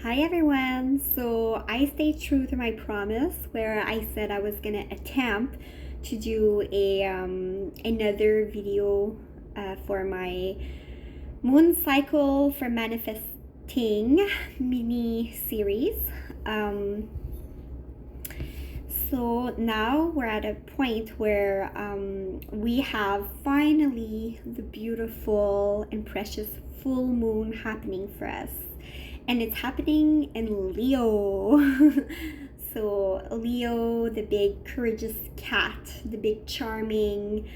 Hi everyone. So I stayed true to my promise where I said I was gonna attempt to do a another video for my moon cycle for manifesting mini series. Um, so now we're at a point where we have finally the beautiful and precious full moon happening for us, and it's happening in Leo. So Leo, the big courageous cat, the big charming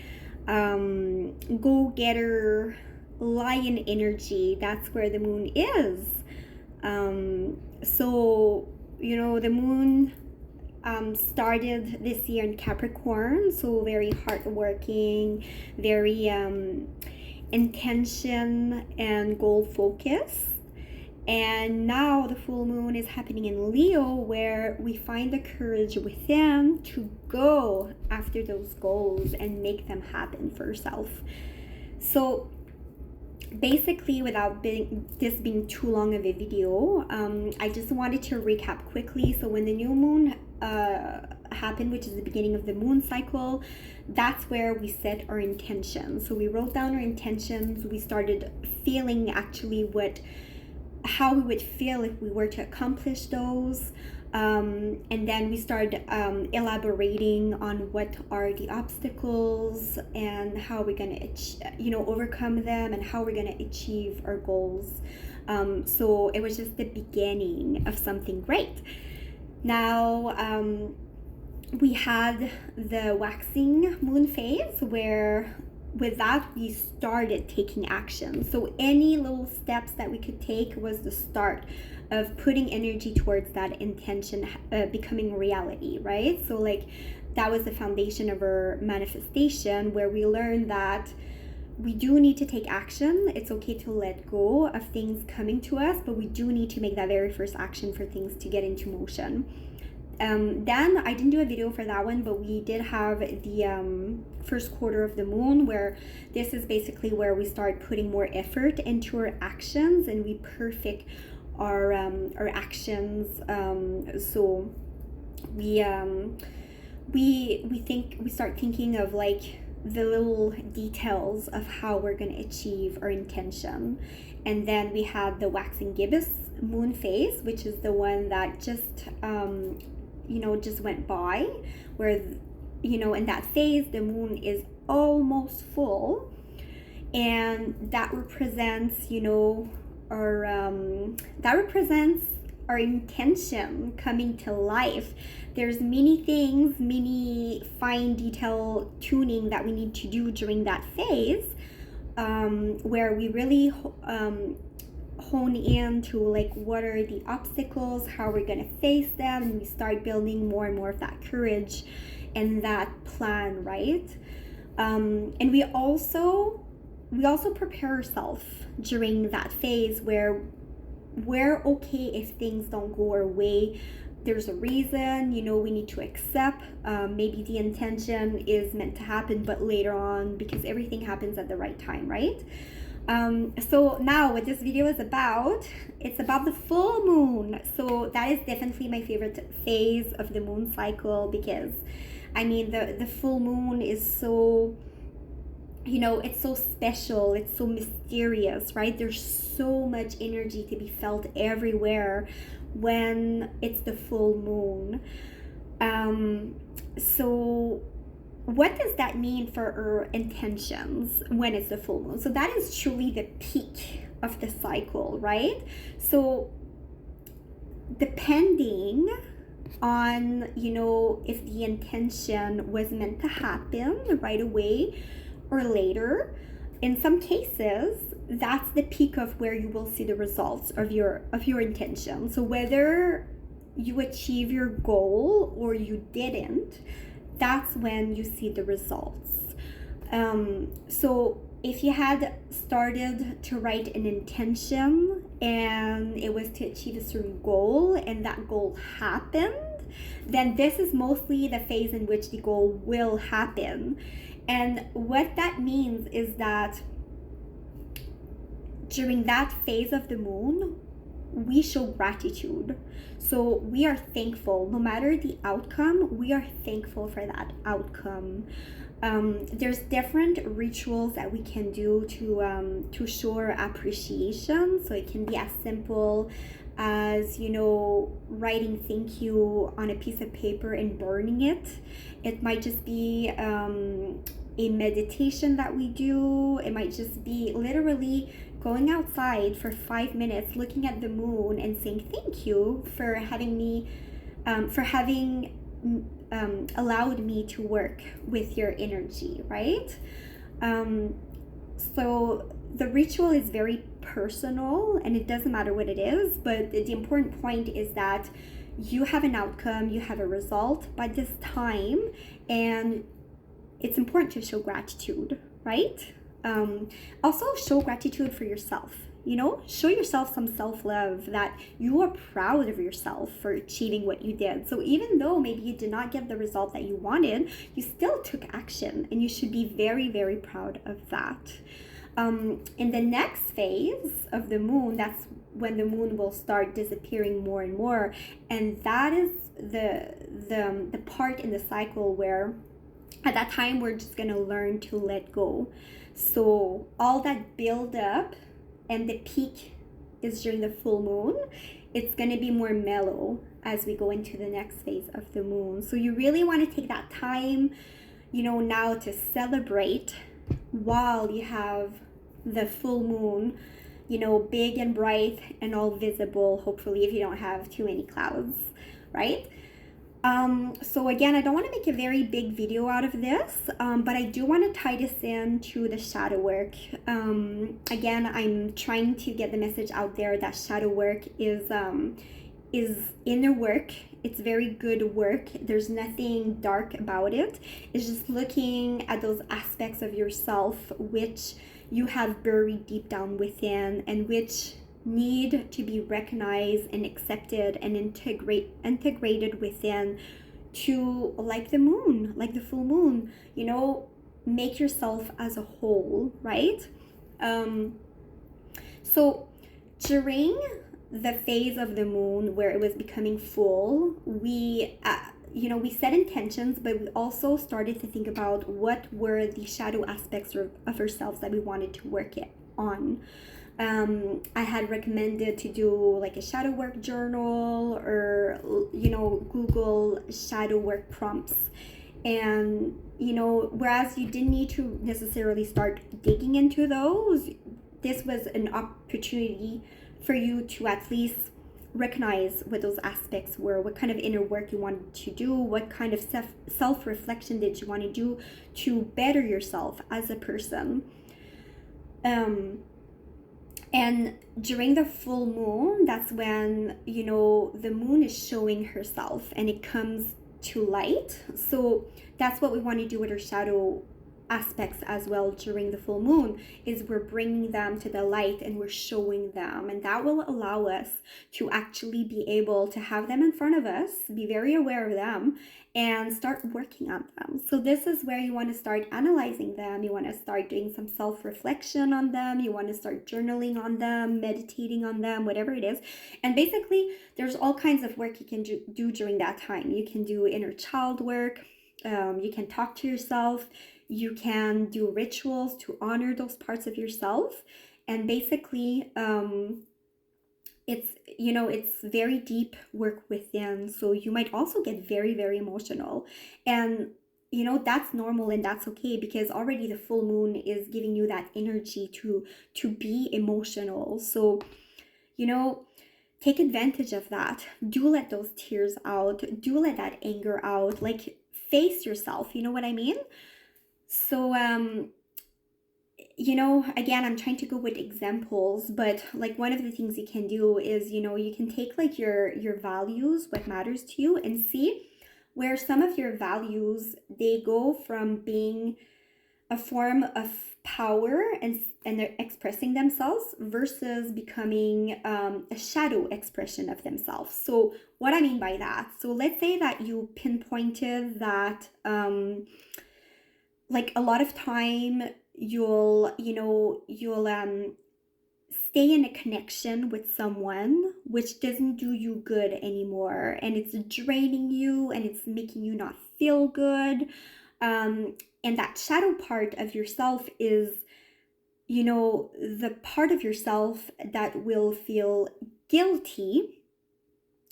go-getter lion energy, that's where the moon is. So the moon started this year in Capricorn, so very hardworking, very intention and goal focus. And now the full moon is happening in Leo, where we find the courage within to go after those goals and make them happen for yourself. So basically, without this being too long of a video, I just wanted to recap quickly. So when the new moon happened, which is the beginning of the moon cycle, that's where we set our intentions. So we wrote down our intentions. We started feeling actually how we would feel if we were to accomplish those, and then we started elaborating on what are the obstacles and how we're going to overcome them and how we're going to achieve our goals. So it was just the beginning of something great. Now we had the waxing moon phase, where with that we started taking action. So any little steps that we could take was the start of putting energy towards that intention becoming reality, right? So like that was the foundation of our manifestation, where we learned that we do need to take action. It's okay to let go of things coming to us, but we do need to make that very first action for things to get into motion. Then I didn't do a video for that one, but we did have the first quarter of the moon, where this is basically where we start putting more effort into our actions and we perfect our actions. So we start thinking of like the little details of how we're going to achieve our intention. And then we had the waxing gibbous moon phase, which is the one that just went by, where in that phase the moon is almost full, and that represents our intention coming to life. There's many fine detail tuning that we need to do during that phase, where we really hone in to like what are the obstacles, how we're going to face them, and we start building more and more of that courage and that plan, right? And we also prepare ourselves during that phase where we're okay if things don't go our way. There's a reason, we need to accept maybe the intention is meant to happen, but later on, because everything happens at the right time, right? So now what this video is about, it's about the full moon. So that is definitely my favorite phase of the moon cycle, because the full moon is so, it's so special, it's so mysterious, right? There's so much energy to be felt everywhere when it's the full moon. So what does that mean for our intentions when it's the full moon? So that is truly the peak of the cycle, right? So depending on, if the intention was meant to happen right away or later, in some cases, that's the peak of where you will see the results of your intention. So whether you achieve your goal or you didn't, that's when you see the results. So if you had started to write an intention and it was to achieve a certain goal and that goal happened, then this is mostly the phase in which the goal will happen. And what that means is that during that phase of the moon, we show gratitude. So we are thankful. No matter the outcome, we are thankful for that outcome. There's different rituals that we can do to show our appreciation. So it can be as simple as, you know, writing thank you on a piece of paper and burning it. It might just be a meditation that we do. It might just be literally going outside for 5 minutes, looking at the moon and saying thank you for having me, for having allowed me to work with your energy, right? So the ritual is very personal and it doesn't matter what it is, but the important point is that you have an outcome, you have a result by this time, and it's important to show gratitude, right? Also, show gratitude for yourself. You know, show yourself some self-love, that you are proud of yourself for achieving what you did. So even though maybe you did not get the result that you wanted, you still took action, and you should be very, very proud of that. In the next phase of the moon, that's when the moon will start disappearing more and more, and that is the part in the cycle where at that time we're just gonna learn to let go. So all that build up and the peak is during the full moon. It's gonna be more mellow as we go into the next phase of the moon. So you really want to take that time, you know, now to celebrate while you have the full moon, you know, big and bright and all visible, hopefully, if you don't have too many clouds, right? So again, I don't want to make a very big video out of this, but I do want to tie this in to the shadow work. Again, I'm trying to get the message out there that shadow work is inner work. It's very good work. There's nothing dark about it. It's just looking at those aspects of yourself which you have buried deep down within and which need to be recognized and accepted and integrated within, to, like the moon, like the full moon, you know, make yourself as a whole, right? So during the phase of the moon where it was becoming full, we we set intentions, but we also started to think about what were the shadow aspects of ourselves that we wanted to work it on. I had recommended to do like a shadow work journal, or, you know, Google shadow work prompts. And, you know, whereas you didn't need to necessarily start digging into those, this was an opportunity for you to at least recognize what those aspects were, what kind of inner work you wanted to do, what kind of self-reflection did you want to do to better yourself as a person. And during the full moon, that's when, you know, the moon is showing herself and it comes to light. So that's what we want to do with our shadow aspects as well during the full moon, is we're bringing them to the light and we're showing them, and that will allow us to actually be able to have them in front of us, be very aware of them, and start working on them. So this is where you want to start analyzing them. You want to start doing some self-reflection on them. You want to start journaling on them, meditating on them, whatever it is. And basically there's all kinds of work you can do during that time. You can do inner child work, you can talk to yourself, you can do rituals to honor those parts of yourself. And basically it's very deep work within. So you might also get very, very emotional, and that's normal and that's okay, because already the full moon is giving you that energy to be emotional. So take advantage of that. Do let those tears out, do let that anger out, like face yourself, you know what I mean? So again, I'm trying to go with examples, but like one of the things you can do is, you can take like your values, what matters to you, and see where some of your values, they go from being a form of power and they're expressing themselves versus becoming a shadow expression of themselves. So what I mean by that, so let's say that you pinpointed that like a lot of time you'll stay in a connection with someone which doesn't do you good anymore, and it's draining you and it's making you not feel good. And that shadow part of yourself is, the part of yourself that will feel guilty,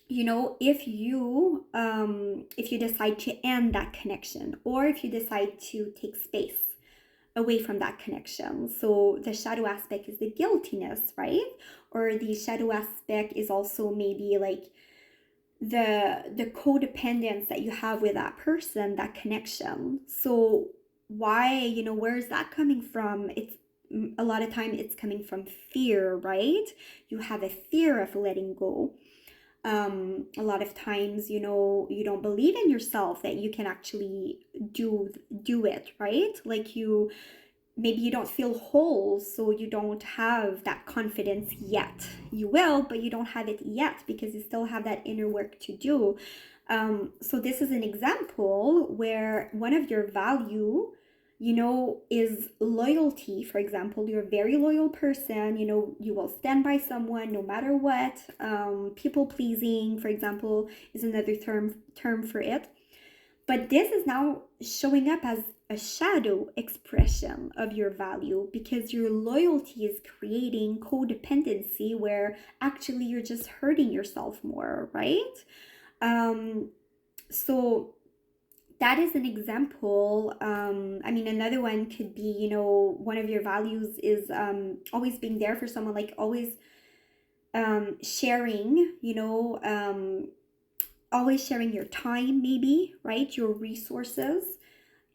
if you decide to end that connection, or if you decide to take space away from that connection. So the shadow aspect is the guiltiness, right? Or the shadow aspect is also maybe like the codependence that you have with that person, that connection. So why, where is that coming from? It's a lot of time it's coming from fear, right? You have a fear of letting go. A lot of times, you don't believe in yourself that you can actually do it, right? Like maybe you don't feel whole, so you don't have that confidence yet. You will, but you don't have it yet because you still have that inner work to do. So this is an example where one of your value, is loyalty. For example, you're a very loyal person, you will stand by someone no matter what. People pleasing, for example, is another term for it. But this is now showing up as a shadow expression of your value, because your loyalty is creating codependency where actually you're just hurting yourself more, right? So that is an example. Another one could be, one of your values is always being there for someone, like always sharing, always sharing your time, maybe, right? Your resources.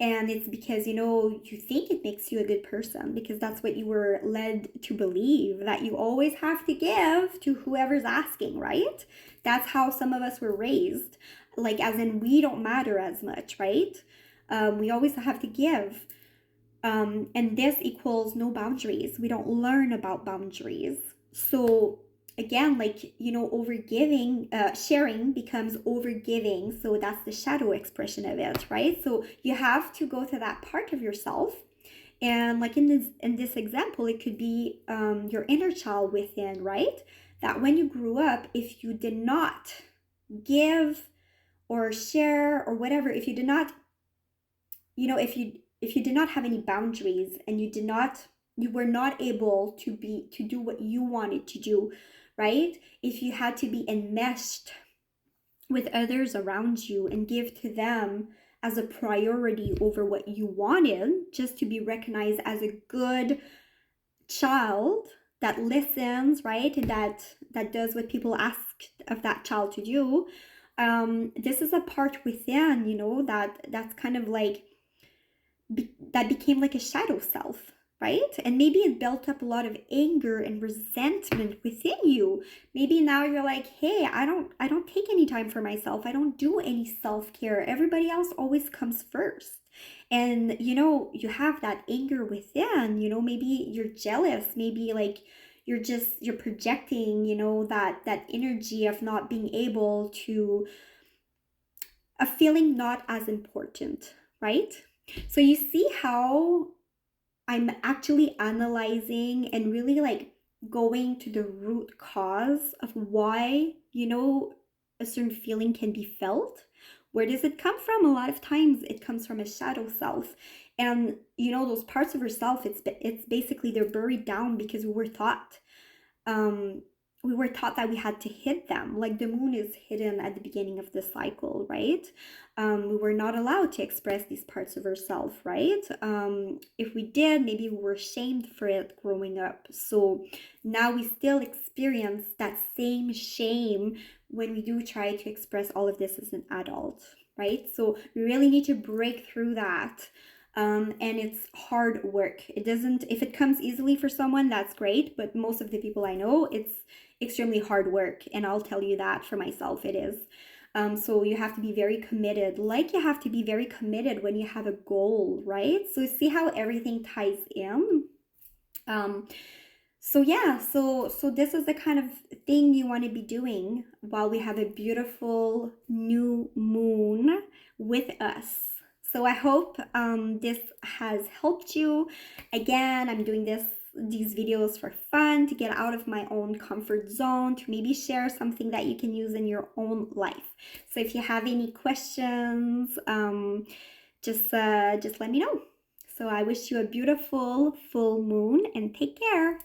And it's because, you think it makes you a good person because that's what you were led to believe, that you always have to give to whoever's asking, right? That's how some of us were raised. Like, as in, we don't matter as much, right? We always have to give. And this equals no boundaries. We don't learn about boundaries. So again, like, overgiving, sharing becomes overgiving. So that's the shadow expression of it, right? So you have to go to that part of yourself. And like in this example, it could be your inner child within, right? That when you grew up, if you did not give or share or whatever, if you did not, if you did not have any boundaries, and you were not able to do what you wanted to do, right? If you had to be enmeshed with others around you and give to them as a priority over what you wanted, just to be recognized as a good child that listens, right? And that does what people ask of that child to do. This is a part within, that's kind of like that became like a shadow self, right? And maybe it built up a lot of anger and resentment within you. Maybe now you're like, hey, I don't take any time for myself. I don't do any self-care. Everybody else always comes first. And you have that anger within, maybe you're jealous, maybe like you're projecting, that energy of not being able to, a feeling not as important, right? So you see how I'm actually analyzing and really like going to the root cause of why, a certain feeling can be felt. Where does it come from? A lot of times it comes from a shadow self. And those parts of yourself, it's basically they're buried down because um, we were taught that we had to hid them. Like the moon is hidden at the beginning of the cycle, right? We were not allowed to express these parts of ourselves, right? If we did, maybe we were shamed for it growing up. So now we still experience that same shame when we do try to express all of this as an adult, right? So we really need to break through that. And it's hard work. It doesn't, if it comes easily for someone, that's great. But most of the people I know, it's extremely hard work. And I'll tell you that for myself, it is. So you have to be very committed, like you have to be very committed when you have a goal, right? So see how everything ties in. So yeah, so this is the kind of thing you want to be doing while we have a beautiful new moon with us. So I hope this has helped you. Again, I'm doing this these videos for fun, to get out of my own comfort zone, to maybe share something that you can use in your own life. So if you have any questions, just let me know. So I wish you a beautiful full moon and take care.